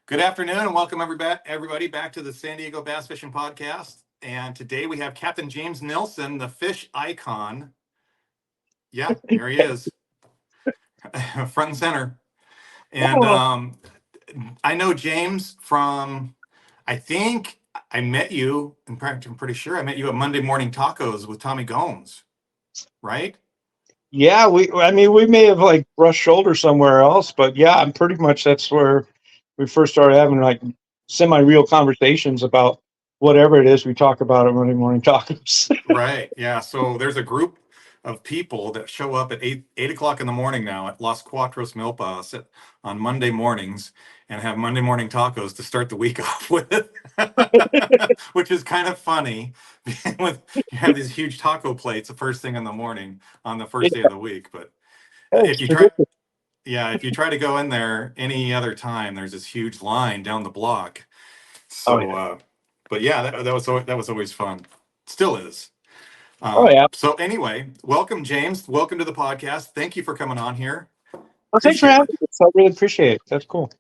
Good afternoon and welcome everybody back to the San Diego Bass Fishing Podcast. And today we have Captain James Nilsson, the fish icon. Yeah, here he is, front and center. And I know James from, I think I met you, in fact, I'm pretty sure I met you at Monday Morning Tacos with Tommy Gomes, right? Yeah, we may have like brushed shoulders somewhere else, but yeah, I'm pretty much that's where we first started having like semi-real conversations about whatever it is we talk about at Monday Morning Tacos. Right. Yeah. So there's a group of people that show up at 8 o'clock in the morning now at Los Cuatros Milpas on Monday mornings and have Monday morning tacos to start the week off with, which is kind of funny. With you have these huge taco plates the first thing in the morning on the first day of the week. But if you try, if you try to go in there any other time, there's this huge line down the block. So, but yeah, that was always fun. Still is. So anyway, welcome, James. Welcome to the podcast. Thank you for coming on here. Well, thanks for having me. I really appreciate it. That's cool.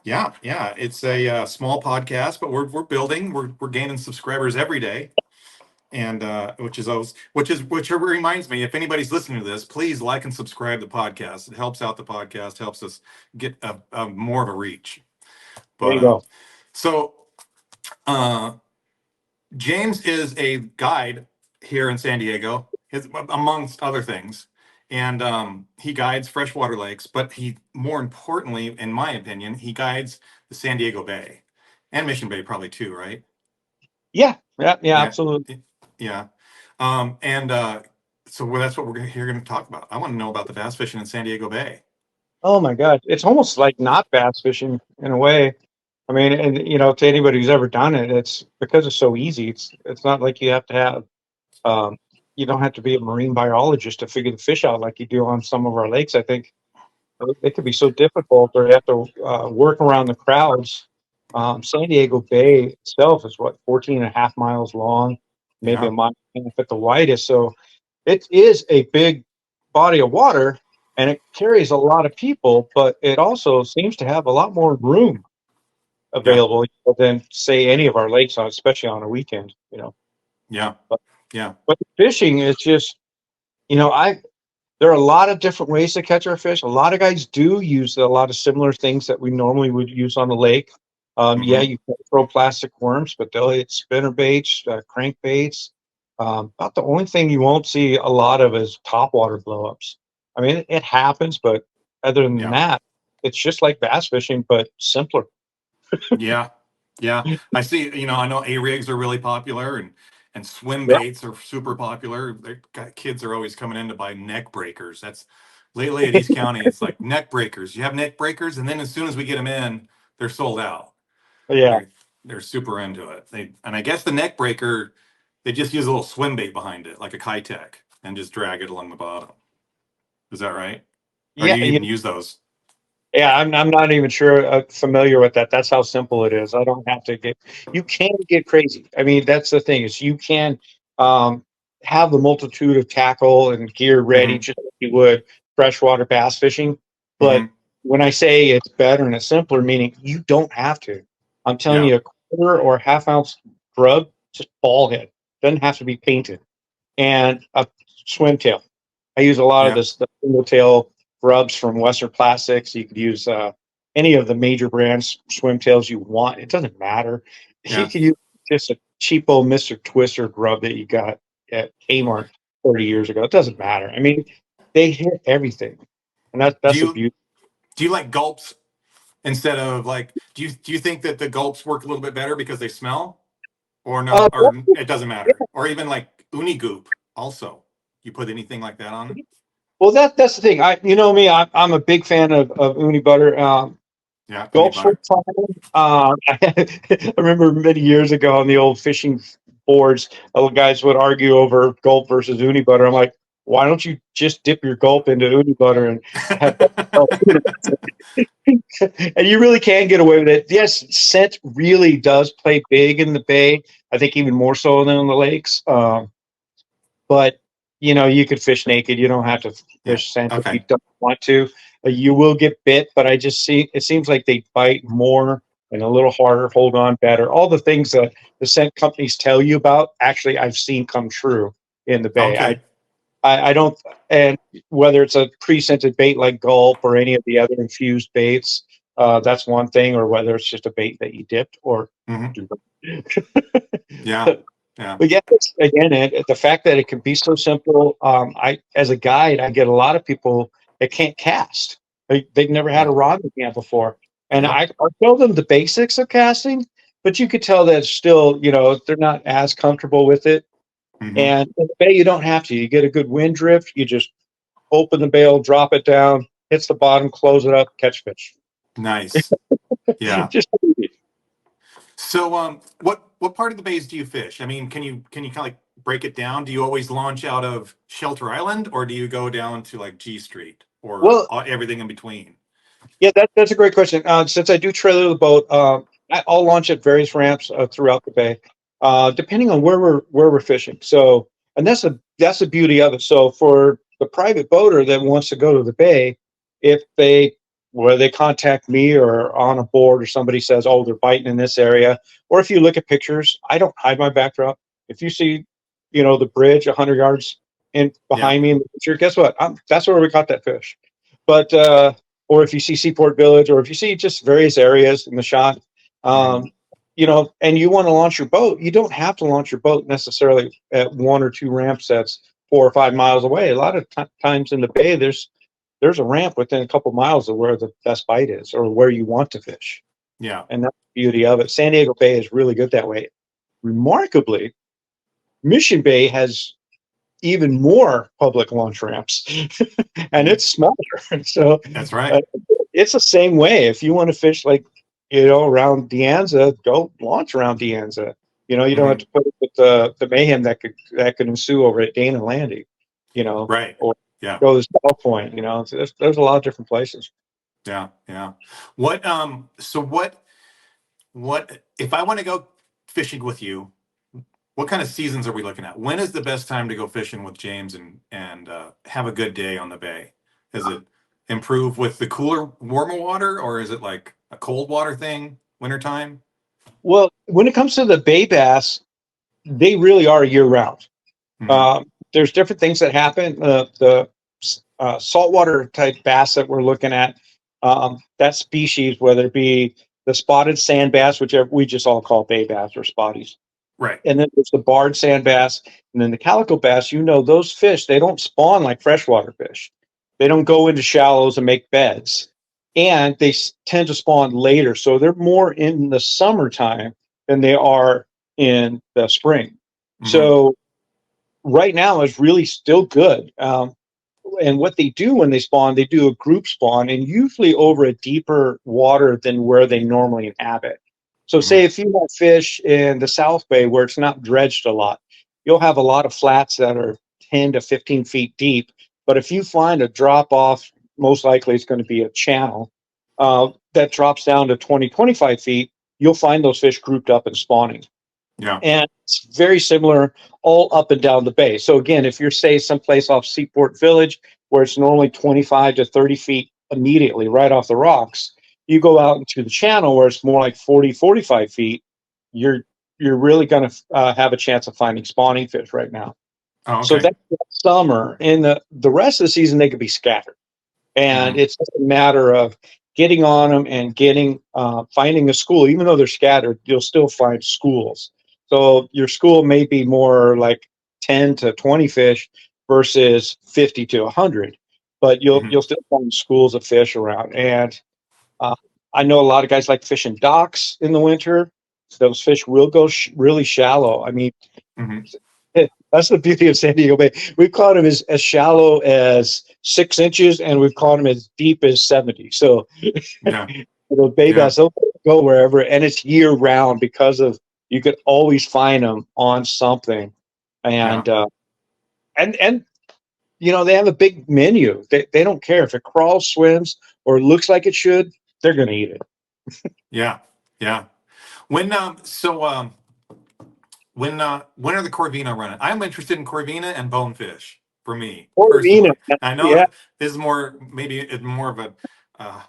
Yeah. It's a small podcast, but we're building. We're gaining subscribers every day, and which reminds me, if anybody's listening to this, please like and subscribe to the podcast. It helps out the podcast, helps us get a more of a reach. But, there you go. So, James is a guide here in San Diego, amongst other things, and he guides freshwater lakes. But he, more importantly, in my opinion, he guides the San Diego Bay and Mission Bay, probably too, right? Yeah, absolutely. Yeah, so that's what we're here going to talk about. I want to know about the bass fishing in San Diego Bay. Oh my God, it's almost like not bass fishing in a way. I mean, and to anybody who's ever done it, it's because it's so easy. It's not like you have to have, you don't have to be a marine biologist to figure the fish out like you do on some of our lakes. I think it could be so difficult, or you have to work around the crowds. San Diego Bay itself is 14 and a half miles long, maybe a mile and a half at the widest. So it is a big body of water, and it carries a lot of people, but it also seems to have a lot more room available than say any of our lakes, especially on a weekend. But the fishing is just, there are a lot of different ways to catch our fish. A lot of guys do use a lot of similar things that we normally would use on the lake. Yeah, you can throw plastic worms, but they'll hit spinner baits, crank baits. About the only thing you won't see a lot of is topwater blowups. I mean, it happens, but other than that, it's just like bass fishing, but simpler. Yeah. I see. I know A-rigs are really popular, and swim baits are super popular. Kids are always coming in to buy neck breakers. That's lately at East County. It's like neck breakers. You have neck breakers, and then as soon as we get them in, they're sold out. Yeah, they're super into it. And I guess the neck breaker, they just use a little swim bait behind it, like a Kitech, and just drag it along the bottom. Is that right? Or do you even use those? Yeah, I'm not even sure familiar with that. That's how simple it is. I don't have to you can get crazy. I mean, that's the thing, is you can have the multitude of tackle and gear ready just like you would freshwater bass fishing. But when I say it's better and it's simpler, meaning you don't have to. I'm telling you, a quarter or half-ounce grub, just ball head. Doesn't have to be painted. And a swim tail. I use a lot of the single tail grubs from Western Plastics. You could use any of the major brands swim tails you want. It doesn't matter. You can use just a cheapo Mr. Twister grub that you got at Kmart 30 years ago. It doesn't matter. I mean, they hit everything, and that's the beauty. Do you like gulps instead of do you think that the gulps work a little bit better because they smell, or no, or it doesn't matter, or even like uni goop also? You put anything like that on? Well, that's the thing. I'm a big fan of uni butter. Gulps are fine. I remember many years ago on the old fishing boards, the guys would argue over gulp versus uni butter. I'm like, why don't you just dip your gulp into uni butter and have and you really can get away with it. Yes, scent really does play big in the bay. I think even more so than on the lakes. But you could fish naked. You don't have to fish scent if you don't want to. You will get bit, but it seems like they bite more and a little harder, hold on better. All the things that the scent companies tell you about, actually, I've seen come true in the bay. Okay. I don't, and whether it's a pre-scented bait like gulp or any of the other infused baits, that's one thing, or whether it's just a bait that you dipped or. Hmm. Yeah. But Yeah. yeah, again, the fact that it can be so simple. As a guide, I get a lot of people that can't cast. They've never had a Right. rod in camp before, and Yep. I'll tell them the basics of casting, but you could tell that still, they're not as comfortable with it. Hmm. And in the bay, you don't have to. You get a good wind drift. You just open the bail, drop it down, hits the bottom, close it up, catch fish. Nice. Yeah. Just So, what part of the bays do you fish? I mean, can you kind of like break it down? Do you always launch out of Shelter Island, or do you go down to like G Street, or well, everything in between? yeah, that's a great question. Since I do trailer the boat, I'll launch at various ramps throughout the bay, depending on where we're fishing. So, and that's the beauty of it. So, for the private boater that wants to go to the bay, if they whether they contact me or on a board or somebody says, "Oh, they're biting in this area," or if you look at pictures, I don't hide my backdrop. If you see, the bridge 100 yards in Yeah. behind me in the picture, guess what? That's where we caught that fish. But or if you see Seaport Village, or if you see just various areas in the shot, Hmm. um, and you want to launch your boat, you don't have to launch your boat necessarily at one or two ramp sets 4 or 5 miles away. A lot of times in the bay, there's a ramp within a couple miles of where the best bite is or where you want to fish, Yeah. and that's the beauty of it. San Diego Bay is really good that way. Remarkably, Mission Bay has even more public launch ramps, and Mhm. it's smaller. So That's right. uh, it's the same way. If you want to fish like around Deanza, go launch around Deanza. You don't have Hmm. to put it with the mayhem that could ensue over at Dana Landing. Right. Or Yeah. go to South Point. So there's a lot of different places. Yeah. Yeah. So what if I want to go fishing with you? What kind of seasons are we looking at? When is the best time to go fishing with James and have a good day on the bay? Is it improve with the cooler, warmer water, or is it like a cold water thing, wintertime? Well, when it comes to the bay bass, they really are year round. Hmm. There's different things that happen. The saltwater type bass that we're looking at, that species, whether it be the spotted sand bass, which we just all call bay bass or spotties, Right. and then there's the barred sand bass, and then the calico bass. Those fish, they don't spawn like freshwater fish. They don't go into shallows and make beds, and they tend to spawn later. So they're more in the summertime than they are in the spring. Hmm. So right now is really still good. And what they do when they spawn, they do a group spawn, and usually over a deeper water than where they normally inhabit. So, Hmm. say if you want fish in the South Bay where it's not dredged a lot, you'll have a lot of flats that are 10 to 15 feet deep. But if you find a drop off, most likely it's going to be a channel that drops down to 20, 25 feet, you'll find those fish grouped up and spawning. Yeah. And it's very similar all up and down the bay. So again, if you're say someplace off Seaport Village where it's normally 25 to 30 feet immediately right off the rocks, you go out into the channel where it's more like 40, 45 feet, you're you're really going to have a chance of finding spawning fish right now. Oh, So okay. that's summer. In the rest of the season, they could be scattered, and Hmm. it's just a matter of getting on them and getting finding a school. Even though they're scattered, you'll still find schools. So your school may be more like 10 to 20 fish versus 50 to 100, but you'll Hmm. you'll still find schools of fish around. And uh, I know a lot of guys like fishing docks in the winter. Those fish will go really shallow. I mean, Hmm. that's the beauty of San Diego Bay. We've caught them as shallow as 6 inches, and we've caught them as deep as 70. So Yeah. the bay Yeah. bass, they'll go wherever, and it's year round because of you could always find them on something, Yeah. and and they have a big menu. They don't care if it crawls, swims, or looks like it should. They're going to eat it. Yeah. Yeah. When so when are the Corvina running? I'm interested in Corvina and Bonefish for me Corvina, personally. I know yeah. that this is more, maybe it's more of a, uh,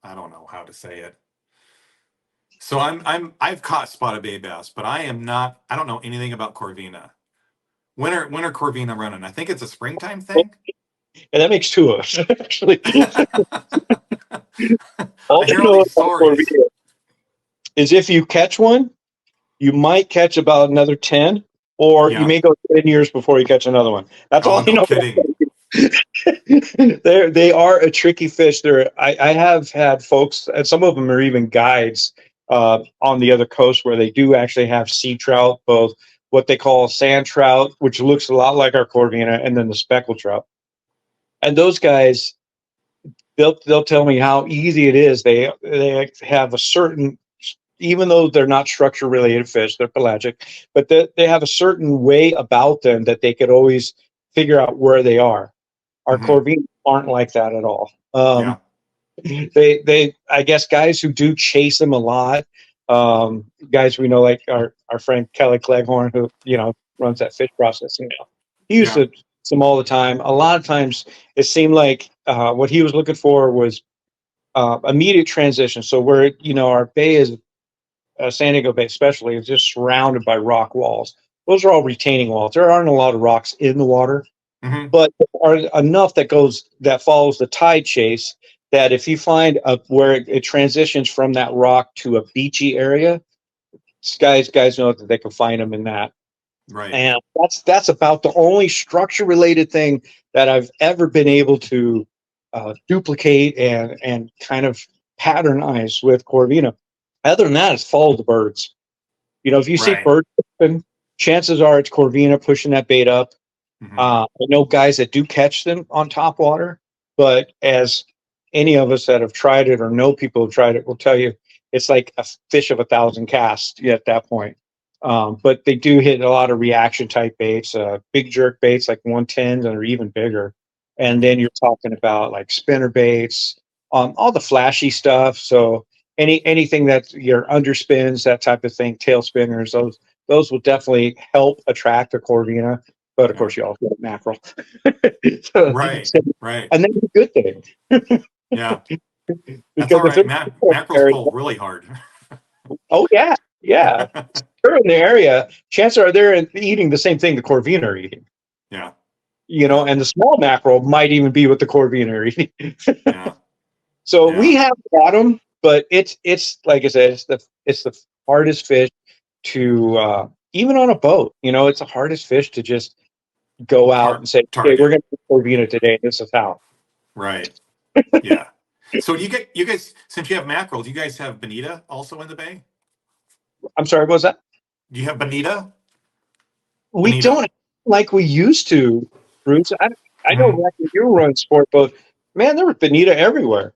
I don't know how to say it. So I've caught spotted bay bass, but I am not. I don't know anything about Corvina. When are Corvina running? I think it's a springtime thing. And that makes two of us, actually. All I I hear all know these about stories. Corvina is if you catch one, you might catch about another 10, or you Yeah. may go 10 years before you catch another one. That's Oh, all I no know. kidding. They are a tricky fish. I have had folks, and some of them are even guides on the other coast where they do actually have sea trout, both what they call sand trout, which looks a lot like our Corvina, and then the speckled trout. And those guys, they'll tell me how easy it is. They have a certain, even though they're not structure related fish, they're pelagic, but they have a certain way about them that they could always figure out where they are. Our Hmm. Corvina aren't like that at all. Yeah. I guess guys who do chase them a lot, guys we know like our friend Kelly Cleghorn, who runs that fish processing. He used Yeah. to chase them all the time. A lot of times, it seemed like what he was looking for was immediate transition. So where our bay is, San Diego Bay especially, is just surrounded by rock walls. Those are all retaining walls. There aren't a lot of rocks in the water, Hmm. but there are enough that follows the tide chase, that if you find where it transitions from that rock to a beachy area, guys know that they can find them in that. Right. And that's about the only structure related thing that I've ever been able to duplicate and kind of patternize with Corvina. Other than that, it's follow the birds. If you see Right. birds, chances are it's Corvina pushing that bait up. Hmm. I know guys that do catch them on top water, but as any of us that have tried it or know people who've tried it will tell you, it's like a fish of 1,000 casts at that point. But they do hit a lot of reaction type baits, big jerk baits like 110s or even bigger. And Hmm. then you're talking about like spinner baits, all the flashy stuff. So anything that your underspins, that type of thing, tail spinners, those will definitely help attract a Corvina. But of Yeah. course, you also get mackerel. so, Right. so, Right. and that's a good thing Yeah. That's because all if right. they're Mackerels area, pull really hard. oh yeah, yeah, they're in the area. Chances are they're eating the same thing the Corvina are eating. Yeah. Yeah. And the small mackerel might even be what the Corvina are eating. Yeah. So we Yeah. have got them, but it's like I said, it's the hardest fish to even on a boat. It's the hardest fish to just go out and say, okay, we're Target. going to Corvina today. This is how. Right. Yeah. So you guys, since you have mackerel, do you guys have bonita also in the bay? I'm sorry, what was that? Do you have bonita? We Bonita. don't like we used to, Bruce. I know Hmm. back when you were running sport boat, man, there were bonita everywhere.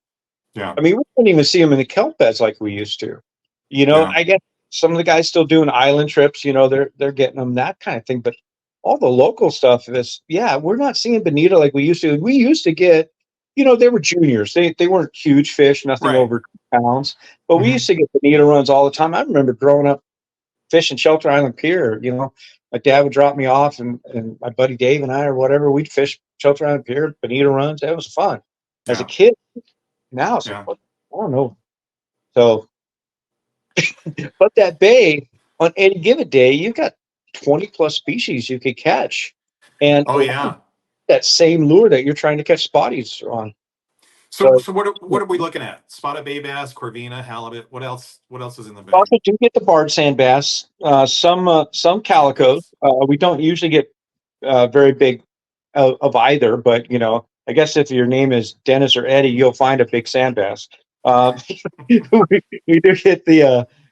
Yeah. I mean, we couldn't even see them in the kelp beds like we used to. Yeah. I guess some of the guys still doing island trips. They're getting them, that kind of thing. But all the local stuff is, yeah, we're not seeing bonita like we used to. We used to get, they were juniors. They weren't huge fish, nothing Right. over 2 pounds. But we Hmm. used to get bonita runs all the time. I remember growing up fishing Shelter Island Pier. My dad would drop me off, and my buddy Dave and I, or whatever, we'd fish Shelter Island Pier, bonita runs. That was fun as a Yeah. kid. Now it's like, Yeah. I don't know. So, but that bay on any given day, you've got 20 plus species you could catch, and Oh a lot of yeah. that same lure that you're trying to catch spotties on. So So, so what are we looking at? Spotted bay bass, Corvina, halibut. What else? What else is in the bay? also do get the barred sand bass, some Sand calicos. bass. We don't usually get very big of either, but I guess if your name is Dennis or Eddie, you'll find a big sand bass.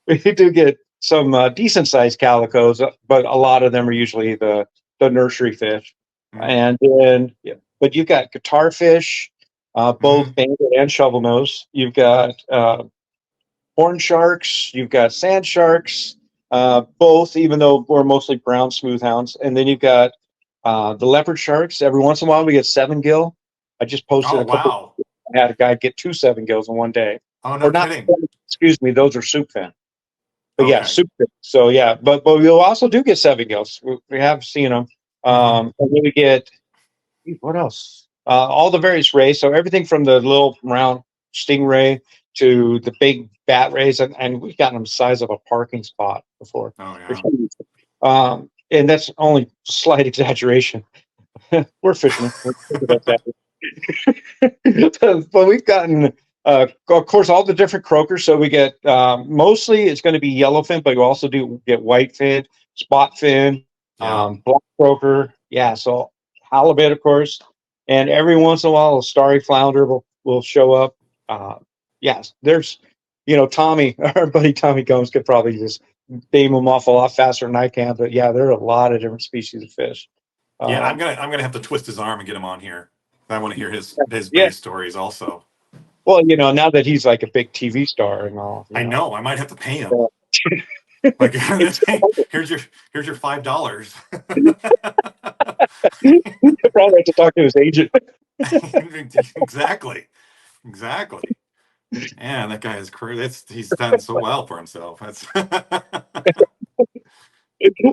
We do get some decent sized calicos, but a lot of them are usually the nursery fish. Hmm. And then, yeah, but you've got guitar fish, both Hmm. banded and shovel nose. You've got horn sharks. You've got sand sharks, both, even though we're mostly brown smoothhounds. And then you've got the leopard sharks. Every once in a while, we get 7 gill. I just posted Oh a couple. wow. I had a guy get 2 7 gills in one day, Oh no or not. kidding. Excuse me, those are soup fin. But yeah, Okay. soup fin. So yeah, but we also do get 7 gills. We have seen them. Hmm. And then we get What else? All the various rays. So everything from the little round stingray to the big bat rays, and we've gotten them the size of a parking spot before. Oh They're yeah. huge. And that's only slight exaggeration. We're fishermen. We're good at that. But we've gotten, of course, all the different croakers. So we get mostly it's going to be yellowfin, but you also do get whitefin, spotfin, Yeah. black croaker. Yeah, so halibut, of course, and every once in a while, a starry flounder will show up. Yes, there's, Tommy, our buddy Tommy Gomes could probably just name them off a lot faster than I can. But yeah, there are a lot of different species of fish. Yeah, Um, I'm gonna have to twist his arm and get him on here. I want to hear his yeah, bay stories also. well, now that he's like a big TV star and all, I know. I might have to pay him. uh, Like, it's here's your $5. you probably have to talk to his agent. Exactly. Exactly. Man, that guy is crazy. He's done so well for himself. That's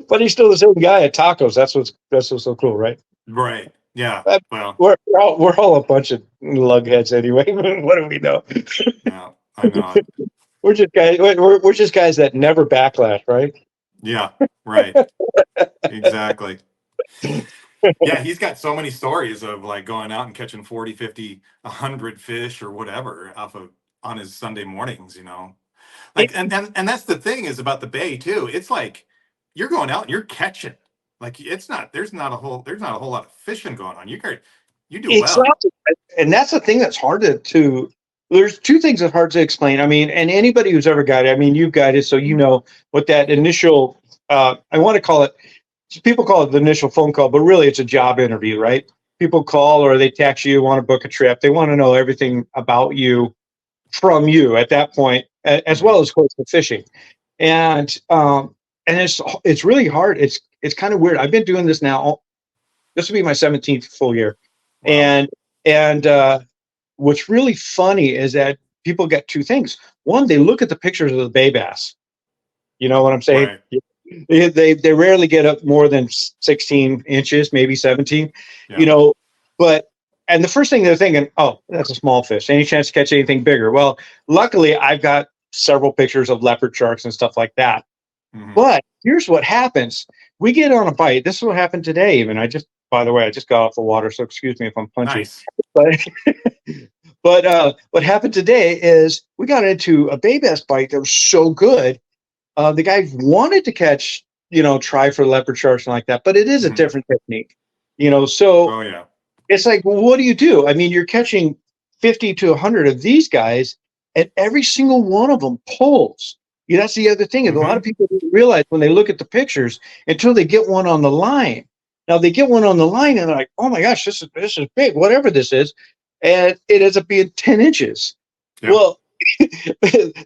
But he's still the same guy at tacos. That's what's so cool, right? right. Yeah. Uh, Well, we're all a bunch of lugheads anyway. What do we know? yeah, I know it. We're just guys that never backlash, right? Yeah, right. Exactly. Yeah, he's got so many stories of like going out and catching 40, 50, 100 fish or whatever on his Sunday mornings. Like, and that's the thing is about the bay too. It's like you're going out and you're catching. Like there's not a whole lot of fishing going on. You do It's well. not, and that's the thing that's hard to. There's two things that's hard to explain. I mean, and anybody who's ever guided, I mean, you've guided, so you know what that initial. I want to call it. People call it the initial phone call, but really it's a job interview, right? People call or they text you, want to book a trip. They want to know everything about you from you at that point, as Mhm. well as, of course, the fishing. And it's really hard. It's kind of weird. I've been doing this now. This will be my 17th full year, Wow. and what's really funny is that people get two things. One, they look at the pictures of the bay bass. You know what I'm saying? Right. They rarely get up more than 16 inches, maybe 17. Yeah. You know, but and the first thing they're thinking, oh, that's a small fish. Any chance to catch anything bigger? Well, luckily I've got several pictures of leopard sharks and stuff like that. Mhm. But here's what happens. We get on a bite. This is what happened today, even. By the way, I just got off the water, so excuse me if I'm punchy. Nice. But what happened today is we got into a bay bass bite that was so good. The guy wanted to catch, try for leopard sharks and like that, but it is a Mhm. different technique. So Oh yeah. it's like, well, what do you do? I mean, you're catching 50 to 100 of these guys, and every single one of them pulls. That's the other thing. And a lot of Hmm. people don't realize when they look at the pictures until they get one on the line. Now they get one on the line and they're like, oh my gosh, this is big, whatever this is. And it ends up being 10 inches. Yeah. Well,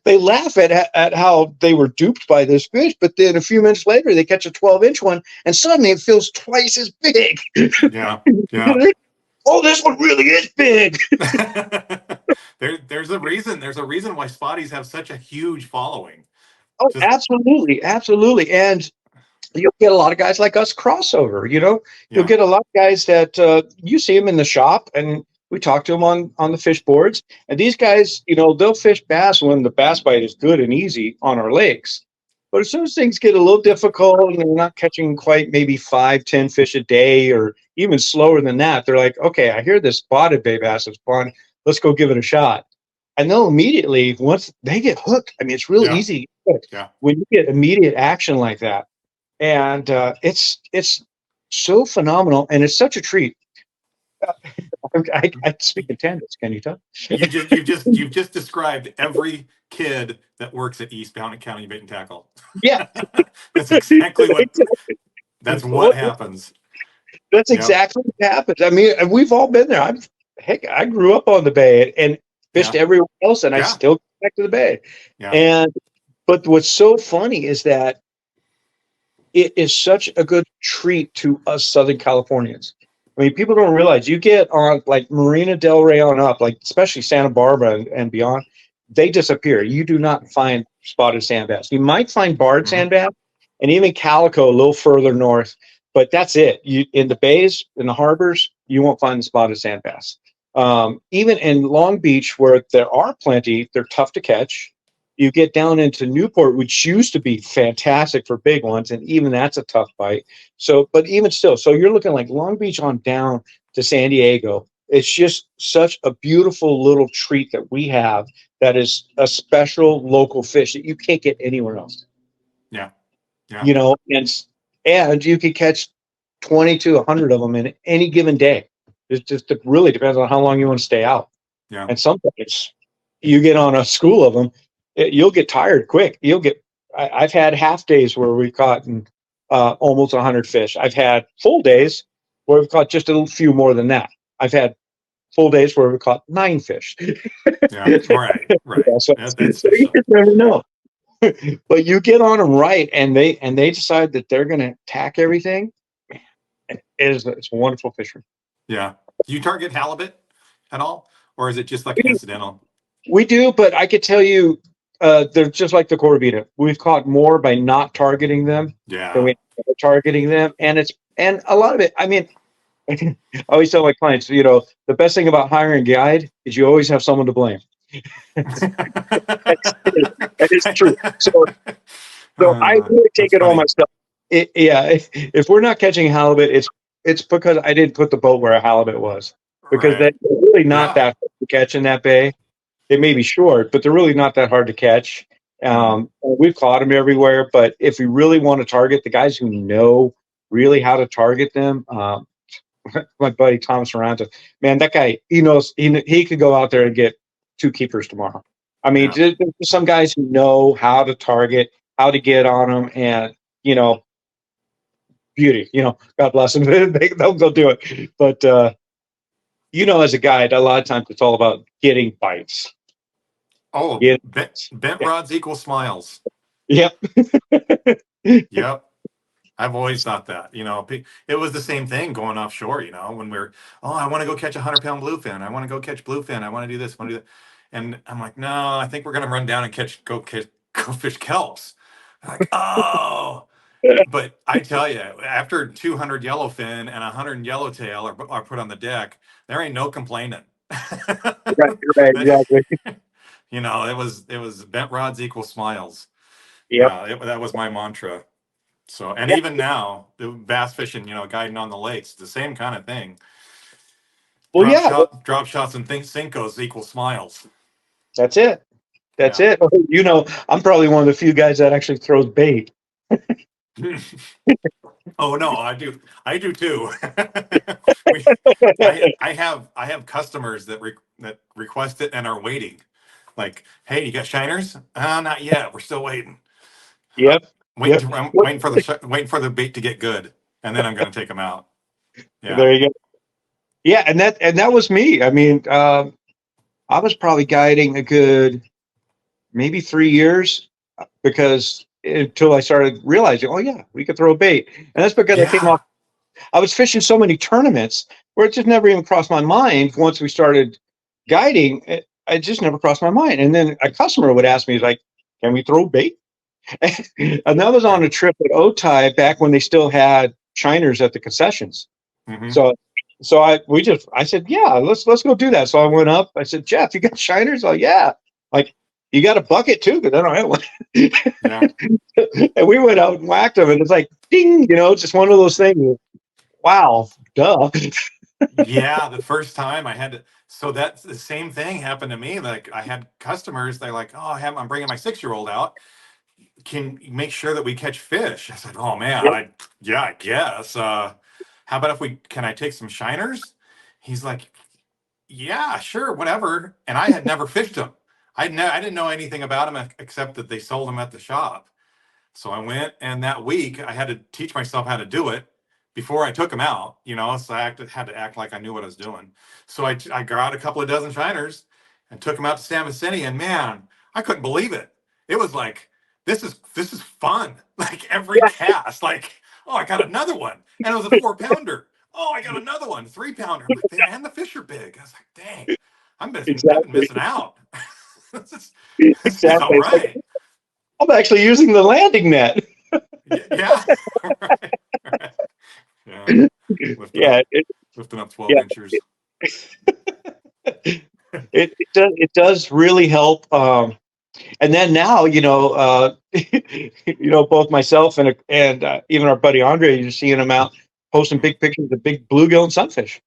they laugh at how they were duped by this fish, but then a few minutes later they catch a 12-inch one and suddenly it feels twice as big. Yeah. Yeah. Oh, this one really is big. There's a reason. There's a reason why spotties have such a huge following. Oh, Just absolutely, absolutely. And you'll get a lot of guys like us crossover. You'll yeah. get a lot of guys that you see them in the shop, and we talk to them on the fish boards. And these guys, they'll fish bass when the bass bite is good and easy on our lakes. But as soon as things get a little difficult and they're not catching quite maybe 5, 10 fish a day, or even slower than that, they're like, okay, I hear this spotted bay bass is fun. Let's go give it a shot. And they'll immediately, once they get hooked, I mean, it's real Yeah. easy to get hooked Yeah. when you get immediate action like that. And it's so phenomenal, and it's such a treat. I speak in tandems. Can you tell? You've just described every kid that works at Eastbound and County Bait and Tackle. Yeah, That's exactly that's what happens. that's Yep. exactly what happens. I mean, and we've all been there. I grew up on the bay and fished Yeah. everywhere else, and I Yeah. still go back to the bay. Yeah. And but what's so funny is that it is such a good treat to us Southern Californians. I mean, people don't realize you get on like Marina Del Rey on up, like especially Santa Barbara and beyond, they disappear. You do not find spotted sand bass. You might find barred Hmm. sand bass and even calico a little further north, but that's it. You in the bays, in the harbors, you won't find the spotted sand bass. Even in Long Beach, where there are plenty, they're tough to catch. You get down into Newport, which used to be fantastic for big ones, and even that's a tough bite. So, but even still, so you're looking like Long Beach on down to San Diego. It's just such a beautiful little treat that we have that is a special local fish that you can't get anywhere else. Yeah. Yeah. You know, and you can catch 20 to 100 of them in any given day. It really depends on how long you want to stay out. Yeah. And sometimes you get on a school of them, you'll get tired quick. I've had half days where we've caught almost 100 fish. I've had full days where we've caught just a few more than that. I've had full days where we've caught 9 fish. Yeah. Right. Right. Yeah, so That's you fishing. just never know. But you get on them right, and they decide that they're going to attack everything. It's a wonderful fishery. Yeah. Do you target halibut at all, or is it just like an incidental? We do, but I could tell you, they're just like the Corvina. We've caught more by not targeting them than Yeah. we are targeting them, and a lot of it. I mean, I always tell my clients, the best thing about hiring a guide is you always have someone to blame. That is true. So I really take That's it on funny. myself. If we're not catching halibut, it's because I didn't put the boat where a halibut was, because they're Right. really not Yeah. that hard to catch in that bay. They may be short, but they're really not that hard to catch. Mhm. We've caught them everywhere, but if we really want to target the guys who know really how to target them, my buddy Thomas Aranta, man, that guy, he knows he could go out there and get 2 keepers tomorrow. I mean, Yeah. there's some guys who know how to target, how to get on them, and you know, beauty. God bless them. They'll go do it. But as a guide, a lot of times it's all about getting bites. Oh, Get, bent yeah. rods equal smiles. Yep. Yep. I've always thought that, it was the same thing going offshore, when oh, I want to go catch 100-pound bluefin. I want to go catch bluefin. I want to do this, want to do that. And I'm like, no, I think we're going to run down and go fish kelps. I'm like, oh, but I tell you, after 200 yellowfin and 100 yellowtail are put on the deck, there ain't no complaining. Right, right, exactly. It was bent rods equal smiles. Yep. Yeah, that was my mantra. So, and Yeah. even now, the bass fishing, guiding on the lakes, the same kind of thing. Well, yeah, Drop shots, and Cincos equal smiles. that's it. That's Yeah. it. I'm probably one of the few guys that actually throws bait. Oh no, I do too. we, I have customers that request it and are waiting. Like, hey, you got shiners? Not yet. We're still waiting. Uh, Yep. Yep. I'm What- waiting for the bait to get good, and then I'm going to take them out. Yeah. There you go. Yeah, and that was me. I mean, I was probably guiding a good maybe 3 years, because until I started realizing, oh yeah, we could throw a bait, and that's because I came Yeah. off. I was fishing so many tournaments where it just never even crossed my mind. Once we started guiding, it just never crossed my mind. And then a customer would ask me, like, "Can we throw bait?" And that was on Yeah. a trip at Otay back when they still had shiners at the concessions. Hmm. So, I said, yeah, let's go do that. So I went up. I said, Jeff, you got shiners? Oh yeah. Like, you got a bucket too? Because I don't have one. Yeah. And we went out and whacked them, and it's like ding, just one of those things. Wow, duh. Yeah, the first time I had to, so that's the same thing happened to me. Like, I had customers, they're like, "Oh, I'm bringing my 6-year-old out. Can you make sure that we catch fish?" I said, "Oh man, Yep. yeah, I guess. How about if can I take some shiners?" He's like, "Yeah, sure, whatever." And I had never fished them. I didn't know anything about them except that they sold them at the shop. So I went, and that week I had to teach myself how to do it before I took them out, so had to act like I knew what I was doing. So I got a couple of dozen shiners and took them out to San Vicente, and man, I couldn't believe it. It was like, this is fun. Like, every cast, like, oh, I got another one. And it was a 4-pounder. Oh, I got another one, 3-pounder. I'm like, man, and the fish are big. I was like, dang, I've been Exactly. missing out. this is this is all Exactly. It's like, right. I'm actually using the landing net. Yeah. Right. Yeah. Lifted Yeah, up lifting up 12 Yeah, inchers. it does really help. And then now, both myself and even our buddy Andre, you're seeing him out posting big pictures of big bluegill and sunfish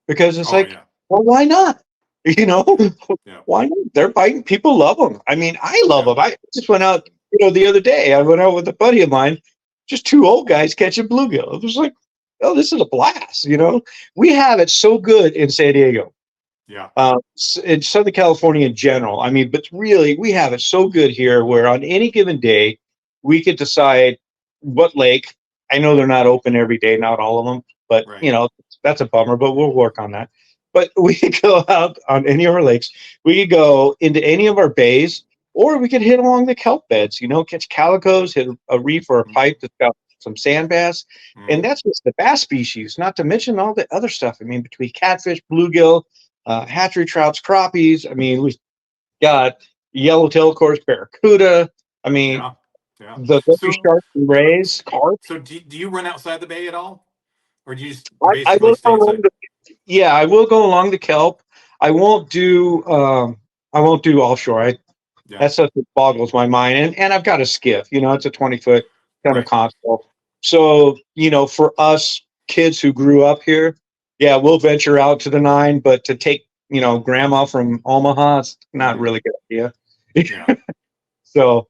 because it's Oh like, yeah, well, why not? You know, yeah, why not? They're biting. People love them. I mean, I love yeah, them. I just went out, the other day. I went out with a buddy of mine, just two old guys catching bluegill. It was like, oh, this is a blast. We have it so good in San Diego, yeah. in Southern California in general. I mean, but really, we have it so good here where on any given day, we could decide what lake. I know they're not open every day, not all of them, but Right. that's a bummer. But we'll work on that. But we could go out on any of our lakes. We could go into any of our bays, or we could hit along the kelp beds. Catch calicos, hit a reef or a pipe that's got some sand bass, and Mm. that's just the bass species. Not to mention all the other stuff. I mean, between catfish, bluegill, hatchery trouts, crappies. I mean, we've got yellowtail, of course, barracuda. I mean, Yeah, yeah. the baby So, sharks and rays, carp. so do you run outside the bay at all, or do you just I basically will stay go along inside? yeah, I will go along the kelp. I won't do offshore. Yeah, That stuff that boggles my mind. And I've got a skiff. It's a 20-foot center right. console. So for us kids who grew up here, yeah, we'll venture out to the Nine, but to take grandma from Omaha, it's not Hmm. really a good idea. Yeah, So,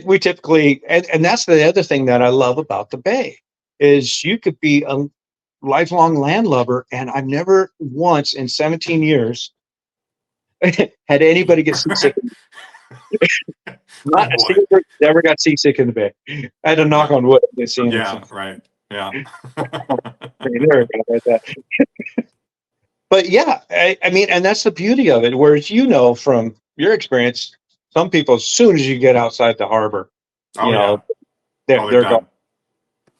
we typically, and that's the other thing that I love about the Bay is you could be a lifelong landlubber, and I've never once in 17 years had anybody get seasick. oh Not a boy. single person ever got seasick in the Bay. I had to knock Yeah, on wood to see it. yeah, right. Yeah. There we go, right there. But yeah, I mean, and that's the beauty of it. Whereas from your experience, some people as soon as you get outside the harbor, Oh you know, yeah. they're Oh, they're they're gone. done.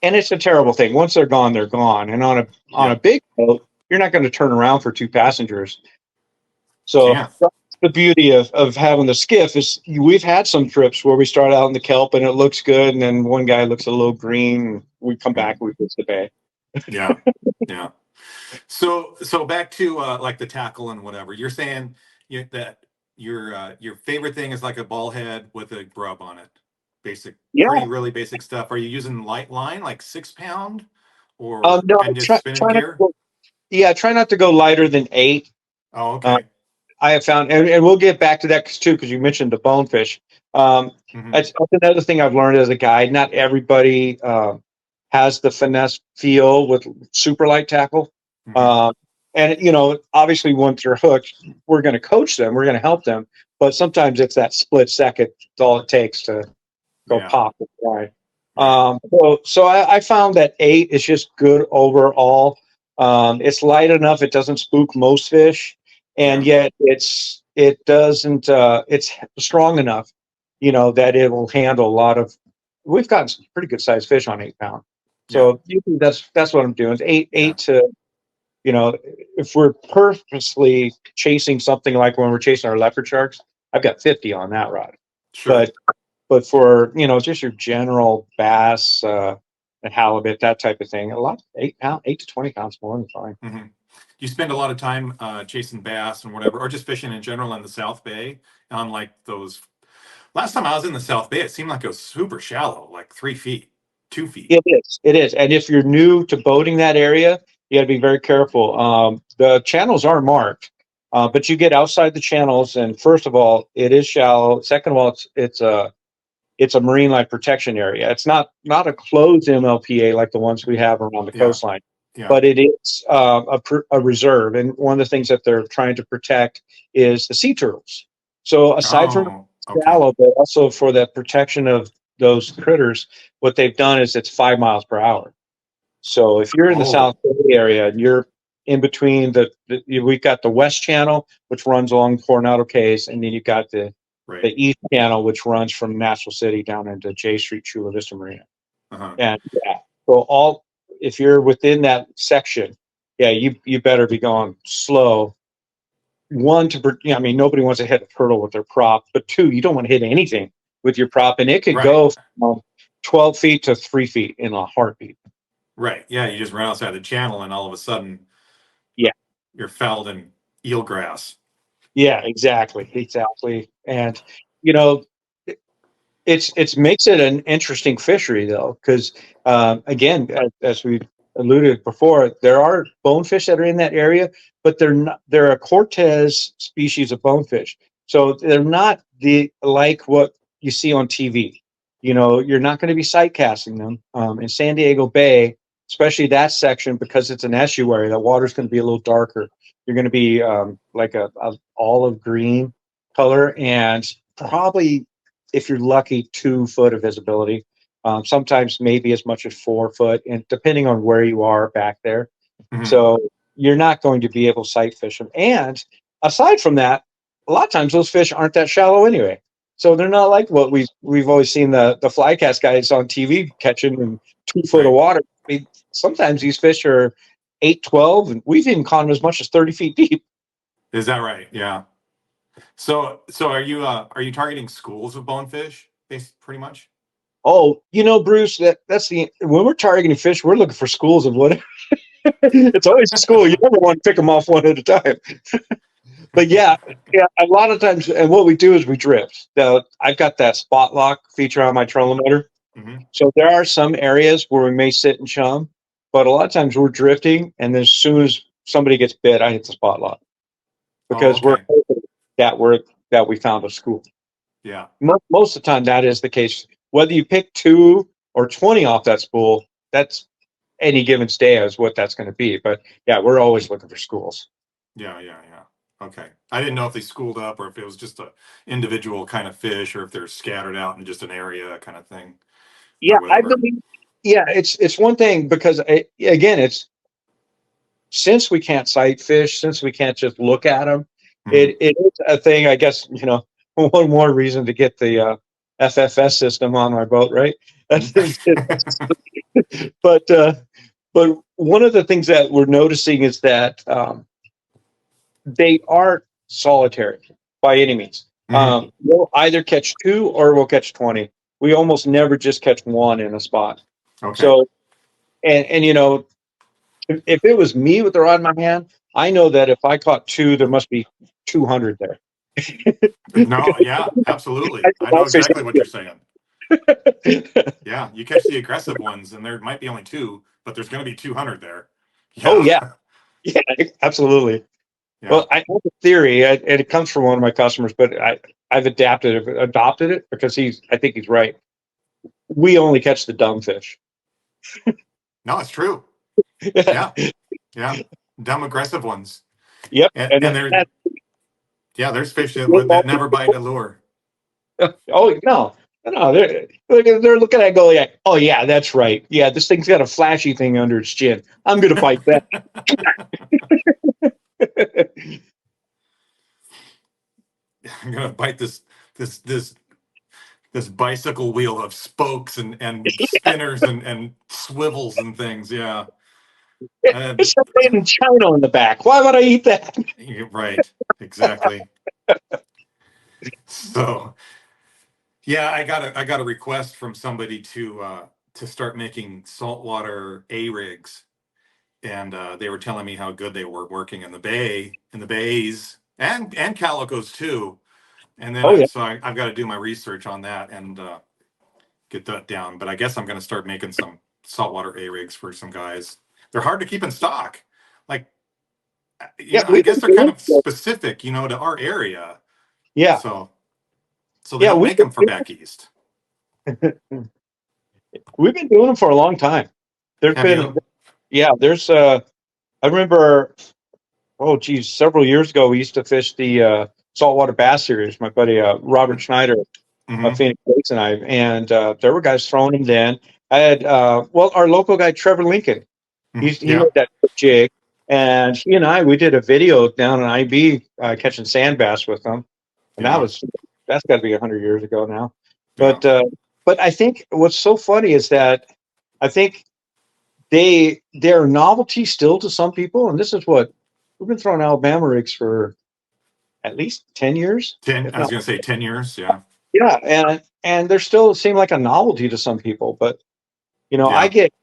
And it's a terrible thing. Once they're gone, they're gone. And on a Yeah, big boat, you're not going to turn around for two passengers. So can't. that's the beauty of having the skiff is we've had some trips where we start out in the kelp and it looks good, and then one guy looks a little green. And we come back, Mhm. we visit the bay. Yeah, yeah. So back to like the tackle and whatever. You're saying that your favorite thing is like a ball head with a grub on it. Basic, Yeah. pretty really basic stuff. Are you using light line like 6 pound, or No, and just spinning try not to gear? go, yeah, try not to go lighter than 8. Oh, Uh, okay. I have found, and we'll get back to that too, because you mentioned the bonefish. Hmm. That's another thing I've learned as a guide. Not everybody has the finesse feel with super light tackle. Hmm. Um, and obviously, once they're hooked, we're going to coach them, we're going to help them. But sometimes it's that split second. It's all it takes to go Yeah, pop and fly. right. So I found that 8 is just good overall. It's light enough; it doesn't spook most fish, and Yeah, yet it doesn't. It's strong enough, that it will handle a lot of. We've gotten some pretty good sized fish on 8 pound. yeah, So usually that's what I'm doing. It's yeah. eight to if we're purposely chasing something like when we're chasing our leopard sharks, I've got 50 on that rod. Sure. But for just your general bass and halibut, that type of thing, a lot 8 pound, 8 to 20 pounds more than fine. Hmm. You spend a lot of time chasing bass and whatever, or just fishing in general in the South Bay on like those. Last time I was in the South Bay, it seemed like it was super shallow, like 3 feet, 2 feet. It is, and if you're new to boating that area, you got to be very careful. The channels are marked, but you get outside the channels, and first of all, it is shallow. Second of all, it's a marine life protection area. It's not a closed MLPA like the ones we have around the Yeah, coastline, yeah. but it is a reserve. And one of the things that they're trying to protect is the sea turtles. So aside from Oh, okay. shallow, but also for the protection of those critters, what they've done is it's 5 miles per hour. So if you're in the South Oh, Bay area and you're in between we've got the West Channel, which runs along Coronado Cays, and then you've got the right. East Channel, which runs from Nashville City down into J Street, Chula Vista Marina. Uh-huh. And yeah, so if you're within that section, yeah, you better be going slow. One, I mean, nobody wants to hit a turtle with their prop, but two, you don't want to hit anything with your prop, and it could Right. go from 12 feet to 3 feet in a heartbeat. Right. Yeah, you just run outside the channel and all of a sudden your feld and eelgrass. Yeah, exactly. And you know, it's makes it an interesting fishery though, because again, as we alluded before, there are bonefish that are in that area, but they're a Cortez species of bonefish, so they're not the like what you see on TV. You're not going to be sight casting them in San Diego Bay, especially that section, because it's an estuary. The water's going to be a little darker. You're going to be like a olive green color, and probably, if you're lucky, 2 foot of visibility. Sometimes maybe as much as 4 foot, and depending on where you are back there. Mhm. So you're not going to be able to sight fish them. And aside from that, a lot of times those fish aren't that shallow anyway. So they're not like what we've always seen the fly cast guys on TV catching in 2 foot of Right. water. I mean, sometimes these fish are 8, 12, and we've even caught them as much as 30 feet deep. Is that right? Yeah. So are you targeting schools of bonefish, pretty much? Oh, Bruce, that's when we're targeting fish, we're looking for schools of what. It's always a school. You never want to pick them off one at a time. But yeah, a lot of times, and what we do is we drift. I've got that spot lock feature on my trolling motor. Hmm. So there are some areas where we may sit and chum, but a lot of times we're drifting, and as soon as somebody gets bit, I hit the spot lock Oh, because we're okay. hoping that we found a school. Yeah. Most of the time, that is the case. Whether you pick 2 or 20 off that spool, that's any given day is what that's going to be. But yeah, we're always looking for schools. Yeah. Okay. I didn't know if they schooled up or if it was just a individual kind of fish or if they're scattered out in just an area kind of thing Yeah, or I whatever. believe. Yeah, it's one thing because again, it's since we can't sight fish, since we can't just look at them, Hmm. it is a thing. I guess one more reason to get the FFS system on our boat, right? But but one of the things that we're noticing is that they aren't solitary by any means. Hmm. We'll either catch 2 or we'll catch 20. We almost never just catch one in a spot. Okay. So, and if it was me with the rod in my hand, I know that if I caught 2, there must be 200 there. No, Because yeah, absolutely. I I can know also exactly what you're saying. say, Yeah, you catch the aggressive ones and there might be only 2, but there's going to be 200 there. oh Yeah. yeah, yeah, absolutely. Yeah. Well, I have a theory, and it comes from one of my customers, but I've adopted it because I think he's right. We only catch the dumb fish. No, it's true. Yeah. Yeah. Dumb aggressive ones. Yep, and And there, that, yeah, there's fish that never bite a lure. oh no, they're looking at it going, yeah, oh yeah, that's right. Yeah, this thing's got a flashy thing under its chin. I'm gonna bite that. I'm gonna bite this this this bicycle wheel of spokes and spinners and swivels and things. Yeah. Uh, There's something in China on the back. Why would I eat that? you're right. Exactly. So yeah, I got a request from somebody to start making saltwater A rigs, and they were telling me how good they were working in the bays, and calicos too. And then Oh yeah, I've got to do my research on that and get that down. But I guess I'm going to start making some saltwater A rigs for some guys. They're hard to keep in stock. Like, yeah. I We've guess been they're kind doing of specific, to our area. yeah, So they yeah. don't make them for back east. We've been doing them for a long time. There's Have been you? yeah. There's I remember oh geez, several years ago we used to fish the saltwater bass series. My buddy Robert Schneider of Hmm. Phoenix Lakes and I, and there were guys throwing them then. I had our local guy Trevor Lincoln. Hmm. He made Yeah. that jig, and he and I we did a video down in IB catching sand bass with them, and Yeah. that's got to be 100 years ago now. Yeah. But I think what's so funny is that I think they're novelty still to some people, and this is what we've been throwing Alabama rigs for at least 10 years, 10. if I was not. going to say 10 years. Yeah. Yeah, and they're still seem like a novelty to some people, but I Yeah. get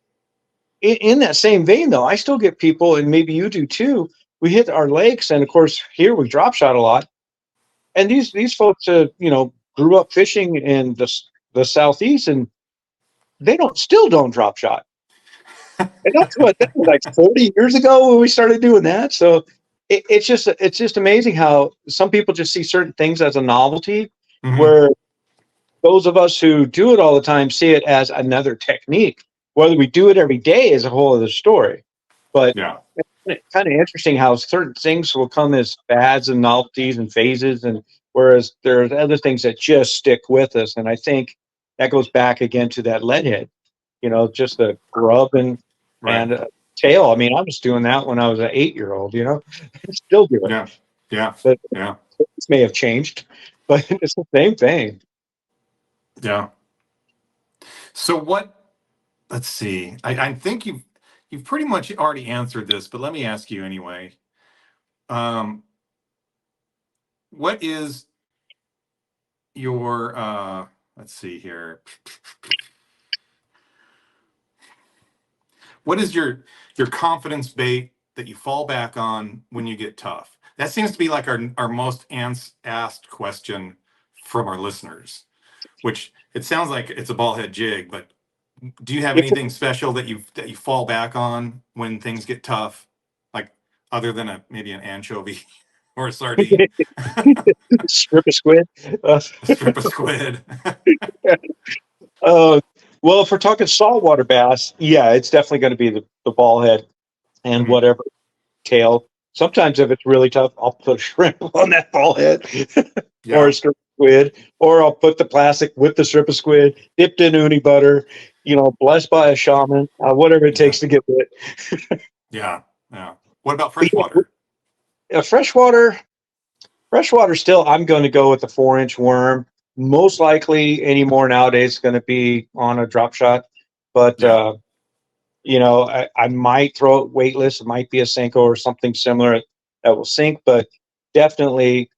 in that same vein though. I still get people, and maybe you do too, we hit our lakes, and of course here we drop shot a lot. And these folks, grew up fishing in the southeast, and they don't drop shot. And that was like 40 years ago when we started doing that. So it's just amazing how some people just see certain things as a novelty, Hmm. where those of us who do it all the time see it as another technique. Whether we do it every day is a whole other story. But Yeah. it's kind of interesting how certain things will come as fads and novelties and phases, and whereas there's other things that just stick with us. And I think that goes back again to that lead head, just the grub Right. and tail. I mean, I was doing that when I was an 8-year-old. I still do it. Yeah. Yeah. But Yeah. this may have changed, but it's the same thing. Yeah. So what? Let's see. I think you've pretty much already answered this, but let me ask you anyway. Um, what is your let's see here. What is your confidence bait that you fall back on when you get tough? That seems to be like our most asked question from our listeners, which it sounds like it's a ball head jig, but do you have If anything special that you fall back on when things get tough, like other than maybe an anchovy or a sardine, strip of squid. Uh, a strip of squid? uh, well, if we're talking saltwater bass, yeah, it's definitely going to be the ball head and Mhm. whatever tail. Sometimes if it's really tough, I'll put a shrimp on that ball head or a Yeah, strip of squid, or I'll put the plastic with the strip of squid, dipped in uni butter, blessed by a shaman, whatever it yeah, takes to get it. yeah, yeah. What about But freshwater? freshwater still, I'm going to go with the 4-inch worm. Most likely anymore nowadays is going to be on a drop shot. But, Yeah, I might throw it weightless. It might be a Senko or something similar that will sink, but definitely,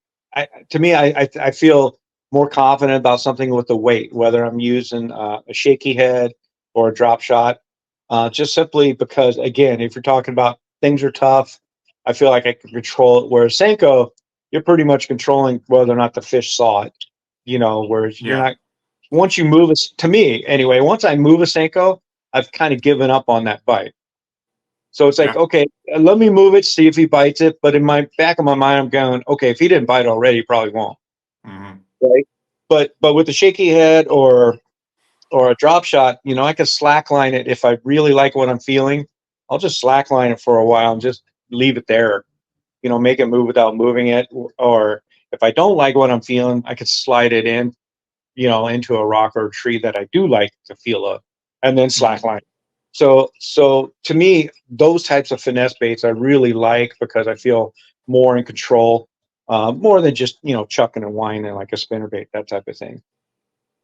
to me, I feel more confident about something with the weight, whether I'm using a shaky head or a drop shot, just simply because, again, if you're talking about things are tough, I feel like I can control it. Whereas Senko, you're pretty much controlling whether or not the fish saw it, whereas you're yeah, not, once you move us, to me anyway, once I move a Senko, I've kind of given up on that bite. So it's like, yeah. okay, let me move it, see if he bites it. But in my back of my mind, I'm going, okay, if he didn't bite already, he probably won't. Hmm. Right. But with the shaky head or a drop shot, I can slackline it if I really like what I'm feeling. I'll just slackline it for a while and just leave it there. Make it move without moving it. Or if I don't like what I'm feeling, I could slide it in, into a rock or a tree that I do like the feel of, and then Hmm. slackline. So to me, those types of finesse baits I really like because I feel more in control, more than just chucking and whining like a spinnerbait, that type of thing.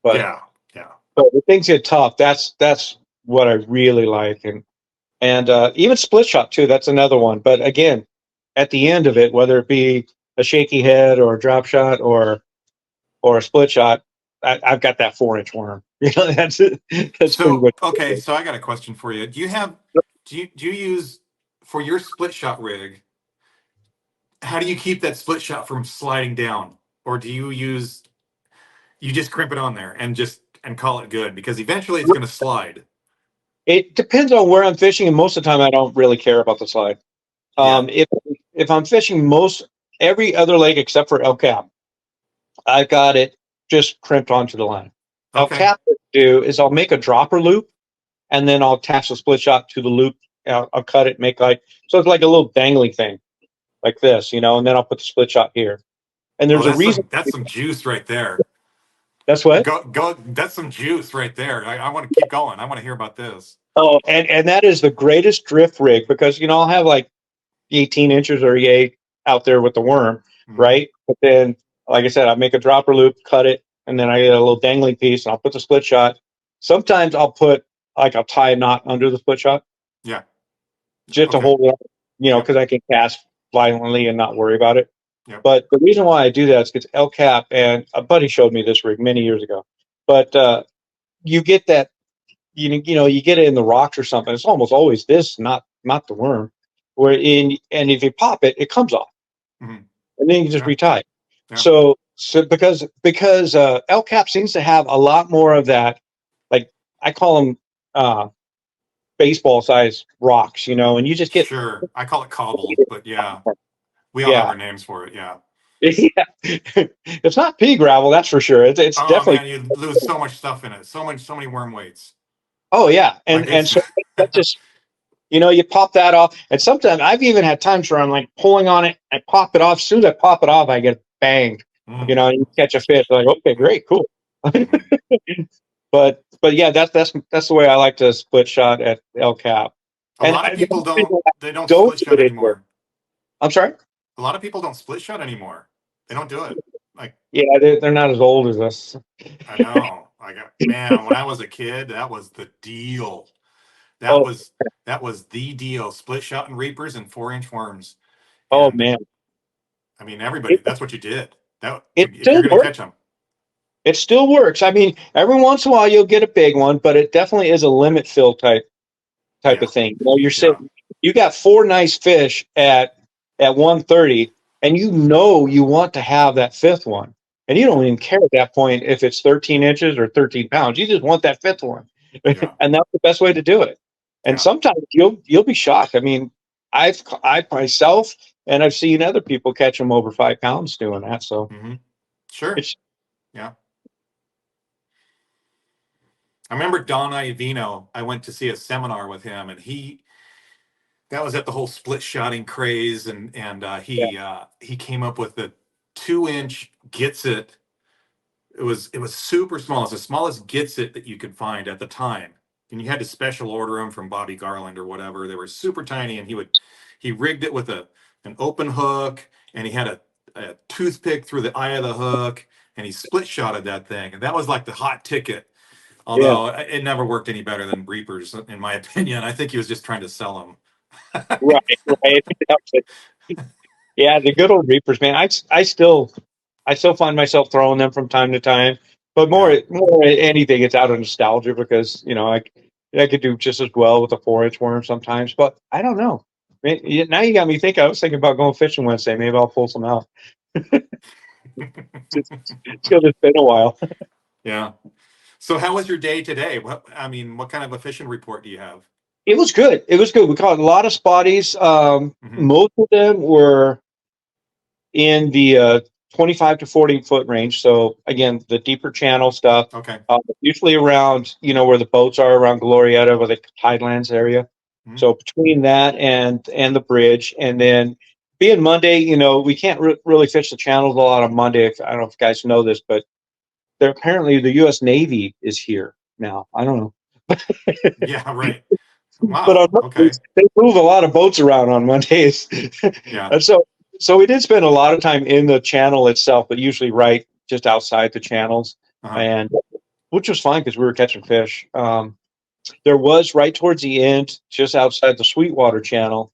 But Yeah, yeah, but when things get tough, that's what I really like, and even split shot too. That's another one. But again, at the end of it, whether it be a shaky head or a drop shot or a split shot, I've got that 4-inch worm. That's it. That's pretty So, much okay, it. so I got a question for you. Do you use for your split shot rig, how do you keep that split shot from sliding down? Or you just crimp it on there and call it good because eventually it's going to slide. It depends on where I'm fishing, and most of the time I don't really care about the slide. Yeah. If I'm fishing most every other lake except for El Cap, I've got it just crimped onto the line. El Okay. Cap, what I do is I'll make a dropper loop, and then I'll attach the split shot to the loop. I'll cut it, make so it's like a little dangly thing like this, and then I'll put the split shot here. And Oh, there's a that's reason. some juice right there. That's what. Go. That's some juice right there. I want to keep going. I want to hear about this. Oh, and that is the greatest drift rig because I'll have like 18 inches or yay out there with the worm, Hmm. right? But then, like I said, I make a dropper loop, cut it, and then I get a little dangling piece, and I'll put the split shot. Sometimes I'll tie a knot under the split shot Yeah. just to Okay. hold it up, Yep. because I can cast violently and not worry about it. Yep. But the reason why I do that is because El Cap, and a buddy showed me this rig many years ago. But you get that, you get it in the rocks or something. It's almost always this, not the worm. and if you pop it, it comes off, Mhm. and then you just Yeah. retie. Yeah. So because El Cap seems to have a lot more of that, like I call them baseball size rocks, and you just get Sure. I call it cobble, but yeah, we all have yeah our names for it. Yeah. yeah. It's not pea gravel, that's for sure. It's Oh definitely man, you lose so much stuff in it. So many worm weights. oh yeah, Like and it's so that just you pop that off, and sometimes I've even had times where I'm like pulling on it, I pop it off. As soon as I pop it off, I get banged. mm, You catch a fish, like okay, great, cool. mhm. But yeah, that's the way I like to split shot at El Cap. A lot of The people other reason I they don't go split to shot it anymore. anymore. I'm sorry. A lot of people don't split shot anymore. They don't do it. Like Yeah, they're not as old as us. I know. I got man, when I was a kid, that was the deal. That Oh, was that was the deal. Split shot and reapers and 4-inch worms. oh And man, I mean everybody, it that's what you did. That it if you're still gonna works. catch them. It still works. I mean, every once in a while you'll get a big one, but it definitely is a limit fill type Yeah. of thing. You're Yeah. sitting, you got four nice fish at 130, and you want to have that fifth one, and you don't Yeah. even care at that point if it's 13 inches or 13 pounds. You just want that fifth one, Yeah. and that's the best way to do it. And Yeah. sometimes you'll be shocked. I mean, I myself and I've seen other people catch them over 5 pounds doing that. So hmm Sure. it's Yeah. I remember Don Iovino. I went to see a seminar with him, and he that was at the whole split shotting craze, and yeah, he came up with the 2-inch gets it. It was super small. It's the smallest gets it that you could find at the time, and you had to special order them from Bobby Garland or whatever. They were super tiny, and he rigged it with an open hook, and he had a toothpick through the eye of the hook, and he split shotted that thing, and that was like the hot ticket. yeah, Although it never worked any better than Reapers, in my opinion. I think he was just trying to sell them. right, right. Yeah, the good old reapers, man. I still find myself throwing them from time to time, but Yeah. more than anything, it's out of nostalgia because I could do just as well with a 4-inch worm sometimes. But I don't know. Man, now you got me thinking. I was thinking about going fishing Wednesday. Maybe I'll pull some out. It's because it's been a while. Yeah. So how was your day today? What kind of a fishing report do you have? It was good. It was good. We caught a lot of spotties. hmm Most of them were in the 25 to 40 foot range. So again, the deeper channel stuff, Okay. usually around where the boats are around Glorieta, where the Tidelands area. hmm So between that and the bridge, and then being Monday, we can't really fish the channels a lot on Monday. I don't know if you guys know this, but there apparently the U.S. Navy is here now. I don't know, Yeah, right. but on Wow. Okay. Mondays, they move a lot of boats around on Mondays, Yeah. and so we did spend a lot of time in the channel itself, but usually right just outside the channels, Uh-huh. and which was fine because we were catching fish. There was right towards the end, just outside the Sweetwater channel,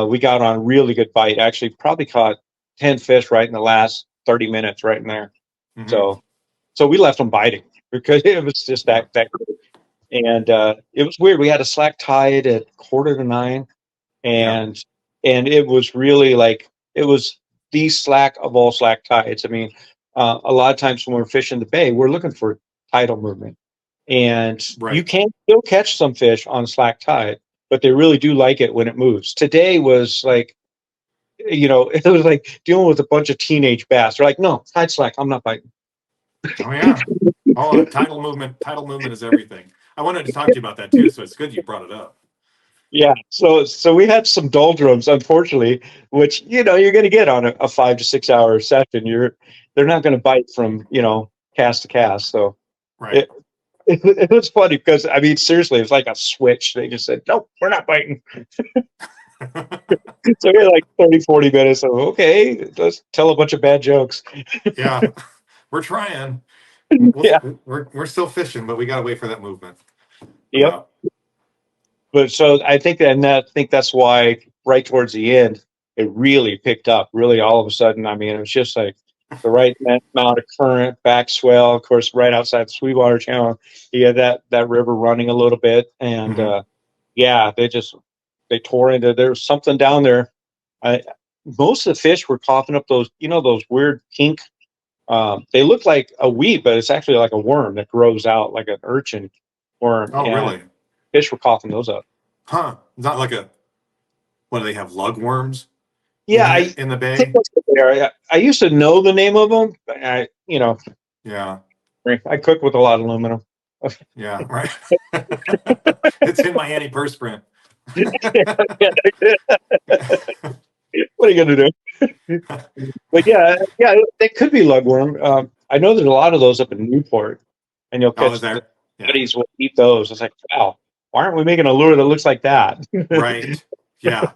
we got on a really good bite. Actually, probably caught 10 fish right in the last 30 minutes, right in there. hmm So we left them biting because it was just Yeah. that good. And it was weird. We had a slack tide at 8:45, Yeah. and it was really like it was the slack of all slack tides. I mean, a lot of times when we're fishing the bay, we're looking for tidal movement, and you Right. can still catch some fish on slack tide, but they really do like it when it moves. Today was like, it was like dealing with a bunch of teenage bass. They're like, no, tide slack, I'm not biting. Oh yeah. Oh, tidal movement. Tidal movement is everything. I wanted to talk to you about that too, so it's good you brought it up. Yeah, so we had some doldrums, unfortunately, which you're going to get on a 5 to 6 hour session. They're not going to bite from cast to cast. So Right. it, it was funny because I mean seriously, it's like a switch. They just said, nope, we're not biting. So we had like 30, 40 minutes of okay, let's tell a bunch of bad jokes. Yeah. We're trying. Yeah, We're still fishing, but we got to wait for that movement. yep. Yeah. But so I think that's why right towards the end it really picked up. Really, all of a sudden, I mean, it was just like the right amount of current, back swell. Of course, right outside the Sweetwater Channel, you had that river running a little bit, and hmm yeah, they just they tore into. There was something down there. I Most of the fish were coughing up those, those weird pink. They look like a weed, but it's actually like a worm that grows out like an urchin worm, Oh, and really? fish were coughing those up. Huh? Not like a, what do they have? Lugworms Yeah, I in the think bay? that's what they are. I used to know the name of them, but Yeah. I cook with a lot of aluminum. Yeah. Right. It's in my antiperspirant. What are you gonna do? But yeah, they could be lugworm. I know there's a lot of those up in Newport, and you'll Oh, is catch the there? Yeah. buddies will eat those. It's like, wow, why aren't we making a lure that looks like that? Right. Yeah.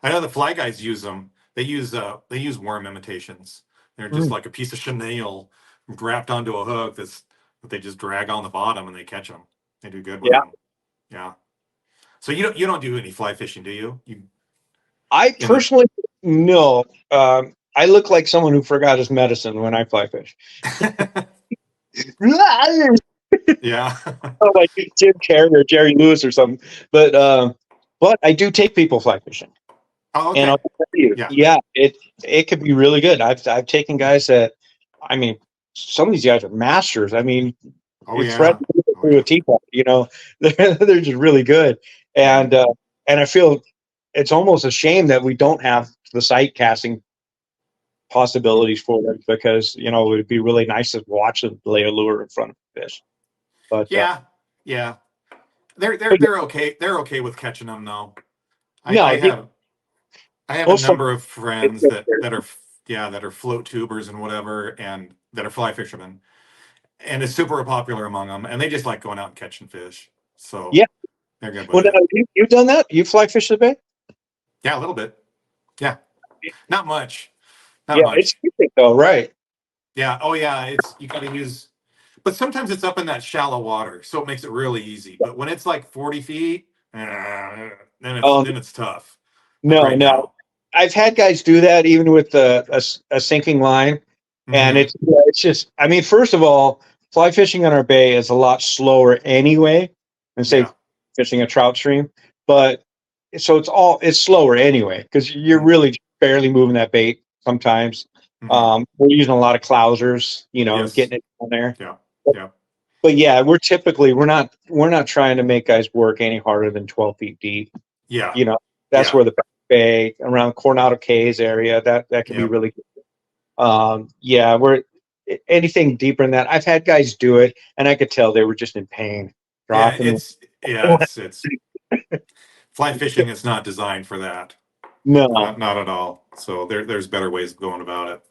I know the fly guys use them. They use worm imitations. They're just Mm, like a piece of chenille wrapped onto a hook that they just drag on the bottom and they catch them. They do good with yeah, them. Yeah. So you don't do any fly fishing, do you? You I in the personally no. I look like someone who forgot his medicine when I fly fish. Yeah. Oh, like Jim Carrey or Jerry Lewis or something. But I do take people fly fishing, Oh, and I'll okay. tell you, Yeah. yeah, it could be really good. I've taken guys that, I mean, some of these guys are masters. I mean, Oh, it thread yeah. Oh, through a yeah. teapot. They're just really good, Mhm. and I feel it's almost a shame that we don't have the sight casting possibilities for them, because it would be really nice to watch them lay a lure in front of a fish. But Yeah. Yeah. They're they're but they're okay. They're okay with catching them though. I, no, I have I have a most of number of them. friends that are float tubers and whatever, and that are fly fishermen, and it's super popular among them, and they just like going out and catching fish, so Yeah. they're good Well, with now, it. you've done that. You fly fish the bay. Yeah, a little bit. Yeah, not much, not Yeah, it's much. different though, right? Yeah, oh yeah, it's you got to use, but sometimes it's up in that shallow water, so it makes it really easy. But when it's like 40 feet, Um, then it's tough. Like no, right no. now. I've had guys do that even with a sinking line, and Hmm. it's just. I mean, first of all, fly fishing on our bay is a lot slower anyway than say Yeah. fishing a trout stream. But so it's slower anyway because you're really barely moving that bait sometimes. Mm-hmm. We're using a lot of clousers, Yes. getting it on there. Yeah. But, Yeah. but yeah, we're not trying to make guys work any harder than 12 feet deep. Yeah. You know, that's Yeah. where the bay around Coronado Cays area that can be Yep. really good. Yeah, we're anything deeper than that. I've had guys do it, and I could tell they were just in pain, Yeah. dropping. It's fly fishing is not designed for that. No, Not at all. So there's better ways of going about it.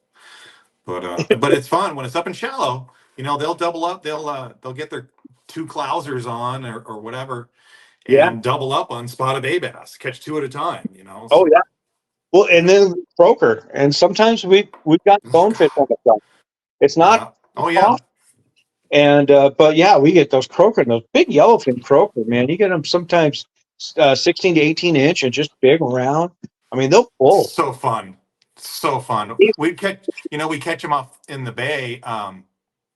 But it's fun when it's up and shallow. They'll double up. They'll get their two clousers on or whatever yeah, and double up on spotted bay bass. Catch two at a time. oh yeah. So Well, and then croaker, and sometimes we've got oh bonefish god. on the front. It's not Yeah. Oh yeah. often, and but yeah, we get those croaker, and those big yellowfin croaker. Man, you get them sometimes 16 to 18 inch and just big around. I mean, they'll pull. So fun. So fun. We catch them off in the bay.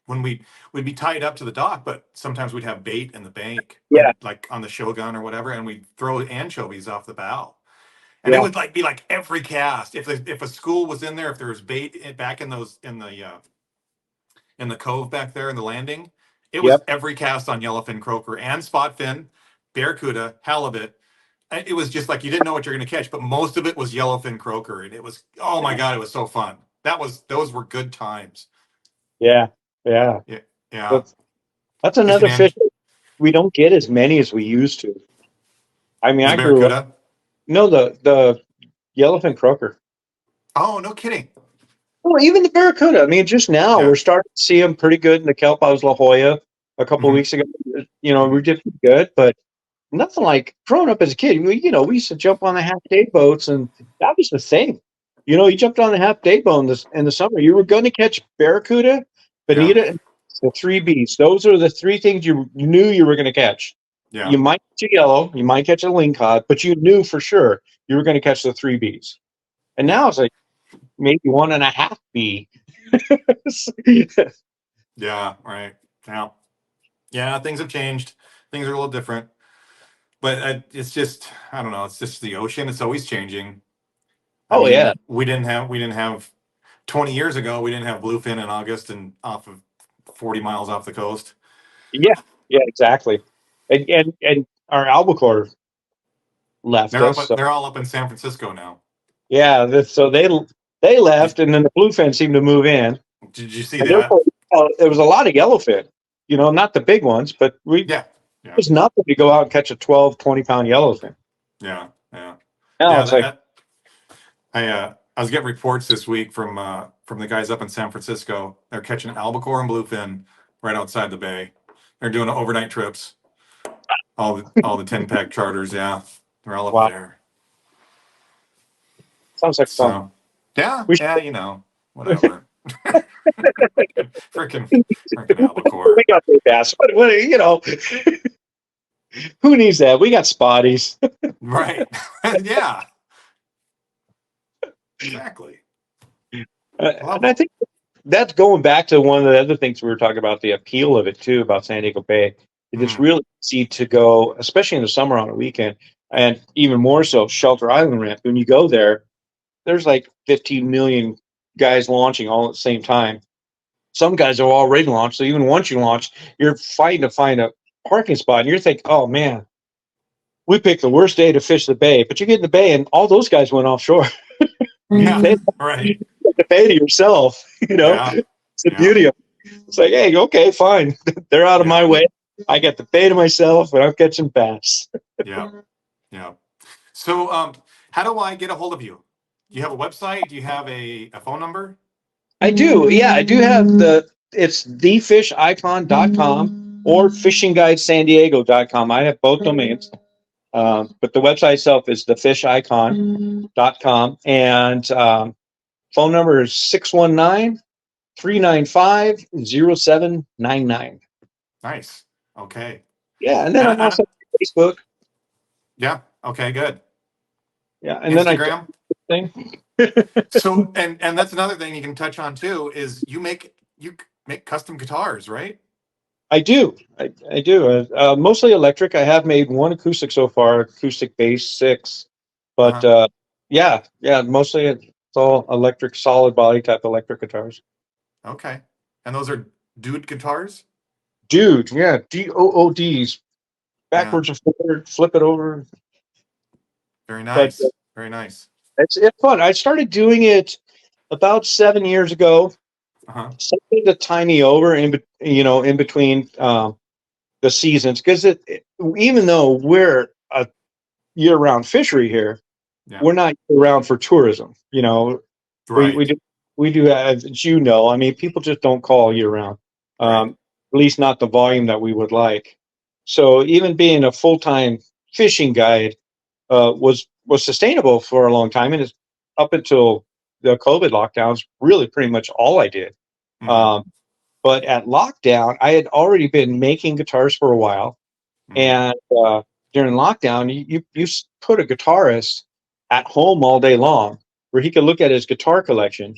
When we'd be tied up to the dock, but sometimes we'd have bait in the bank, Yeah, like on the Shogun or whatever, and we'd throw anchovies off the bow. And it yeah, would be like every cast. If a school was in there, if there was bait back in the cove back there in the landing, it was yep, every cast on yellowfin croaker and spotfin, barracuda, halibut. It was just like you didn't know what you're going to catch, but most of it was yellowfin croaker, and it was, oh my god, it was so fun. Those were good times. yeah, yeah. Yeah, yeah. That's that's Fishing another and fish we don't get as many as we used to. I mean, the I grew up. barracuda. No, the yellowfin croaker. Oh, no kidding. Well, even the barracuda. I mean, just now we're Yeah. starting to see them pretty good in the kelp. I was La Jolla a couple of Hmm. weeks ago. We Hmm. did pretty good, but nothing like growing up as a kid. We used to jump on the half day boats, and that was the thing. You jumped on the half day boat in the summer. You were going to catch barracuda, Yeah. bonita, and the three Bs. Those are the three things you knew you were going to catch. Yeah. You might catch a yellow, you might catch a lingcod, but you knew for sure you were going to catch the three Bs. And Yeah. now it's like maybe one and a half B. Yeah. Right. Yeah. Yeah. Things have changed. Things are a little different. but it's just, I don't know. It's just the ocean. It's always changing. I Oh yeah, mean, we didn't have 20 years ago. We didn't have bluefin in August and off of 40 miles off the coast. yeah, yeah, exactly. And our albacore left us. So They're all up in San Francisco now. yeah, so they left, and then the bluefin seemed to move in, Did you see and that? therefore there was a lot of yellowfin. Not the big ones, but it Yeah, yeah, was nothing to go out and catch a 12, 20 pound yellowfin. yeah, yeah, Now yeah. it's like, I was getting reports this week from the guys up in San Francisco. They're catching albacore and bluefin right outside the bay. They're doing overnight trips. All the 10 pack charters. Yeah, they're all up wow, there. sounds like fun. So yeah, We yeah, whatever. freaking freaking we albacore. got big bass. Who needs that? We got spotties. Right. Yeah, exactly. And Love I them. think that's going back to one of the other things we were talking about, the appeal of it too, about San Diego Bay. It's Mm, really easy to go, especially in the summer on a weekend, and even more so Shelter Island ramp. When you go there, there's like 15 million guys launching all at the same time. Some guys are already launched, so even once you launch, you're fighting to find a parking spot, and you're thinking, "Oh man, we picked the worst day to fish the bay." But you get in the bay, and all those guys went offshore. yeah. They Right. have the bay to yourself. Yeah. It's the Yeah. beauty of it. It's like, hey, okay, fine. They're out of Yeah. my way. I got the bay to myself, and I'm catching bass. Yeah. Yeah. So, how do I get a hold of you? Do you have a website? Do you have a phone number? I do. Yeah, I do have it's thefishicon.com or fishingguidesandiego.com. I have both domains. But the website itself is thefishicon.com. And phone number is 619-395-0799. Nice. Okay. Yeah, and then And I'm also on Facebook. yeah. Okay. Good. Yeah, and then I Instagram. thing. So, and that's another thing you can touch on too is you make custom guitars, right? I do. I do. Mostly electric. I have made one acoustic so far, acoustic bass 6. But Uh-huh. yeah, mostly it's all electric, solid body type electric guitars. Okay. And those are dude guitars? Dude, yeah, DOODs, Yeah. backwards and forward, flip it over. Very But nice. Very nice. it's fun. I started doing it about 7 years ago. Uh-huh. Something to tie me over in between the seasons, because even though we're a year-round fishery here, Yeah. we're not around for tourism. We we Right. do we do have, as I mean, people just don't call year round. Right. At least not the volume that we would like. So even being a full time fishing guide was sustainable for a long time, and it's up until the COVID lockdowns, really pretty much all I did. Mm-hmm. Um, but at lockdown, I had already been making guitars for a while, Mm-hmm. and during lockdown, you put a guitarist at home all day long where he could look at his guitar collection,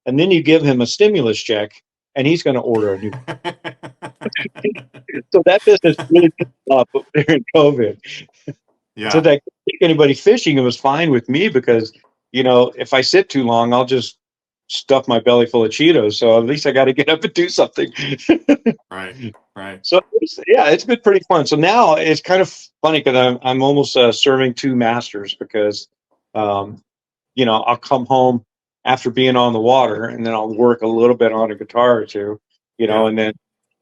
and then you give him a stimulus check, and he's going to order a new. So that business really picked up during COVID. So Yeah. that take anybody fishing, it was fine with me because if I sit too long, I'll just stuff my belly full of Cheetos. So at least I got to get up and do something. Right. Right. So yeah, it's been pretty fun. So now it's kind of funny because I'm almost serving two masters because um, I'll come home after being on the water and then I'll work a little bit on a guitar or two, Yeah. and then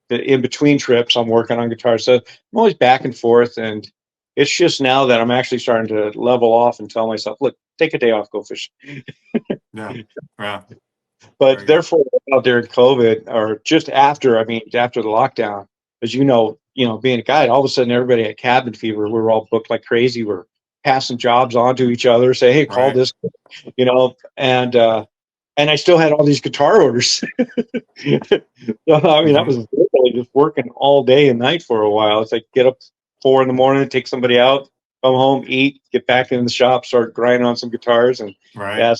in between trips I'm working on guitar. So I'm always back and forth, and it's just now that I'm actually starting to level off and tell myself, look, take a day off, go fishing. Yeah. Yeah. But Very good. therefore, out during COVID or just after, I mean, after the lockdown, as being a guide, all of a sudden everybody had cabin fever. We were all booked like crazy. We're passing jobs on to each other, say, hey, call Right. this, and I still had all these guitar orders. So, I mean, that Mm-hmm. was literally just working all day and night for a while. It's like get up 4 in the morning, take somebody out, come home, eat, get back in the shop, start grinding on some guitars, and Right. yeah,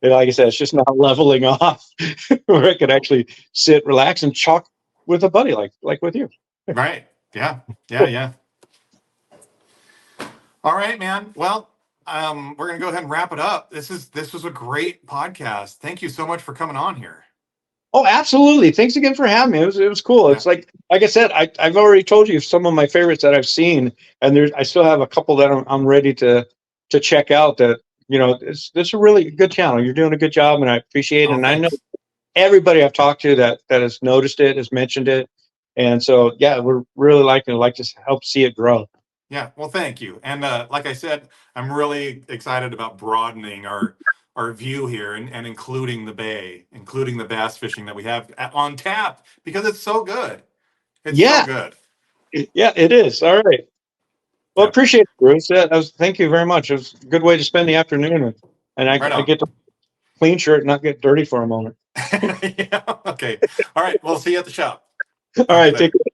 like I said, it's just not leveling off where I could actually sit, relax, and chalk with a buddy like with you. Right. Yeah. Yeah. Yeah. All right, man. Well, we're gonna go ahead and wrap it up. This was a great podcast. Thank you so much for coming on here. Oh, absolutely. Thanks again for having me. It was cool. Yeah. It's like I said, I've already told you some of my favorites that I've seen, and I still have a couple that I'm ready to check out. That this is a really good channel. You're doing a good job, and I appreciate it. Oh, And I know thanks. everybody I've talked to that has noticed it, has mentioned it, and so yeah, we're really like to help see it grow. Yeah, well, thank you. And like I said, I'm really excited about broadening our view here and including the bay, including the bass fishing that we have on tap because it's so good. It's so Yeah, good. yeah, it is. All right. Well, Yeah, appreciate it, Bruce. Thank you very much. It was a good way to spend the afternoon, and right I on. get to clean shirt and not get dirty for a moment. Yeah, okay. All right. We'll see you at the shop. All All right, right, take later. care.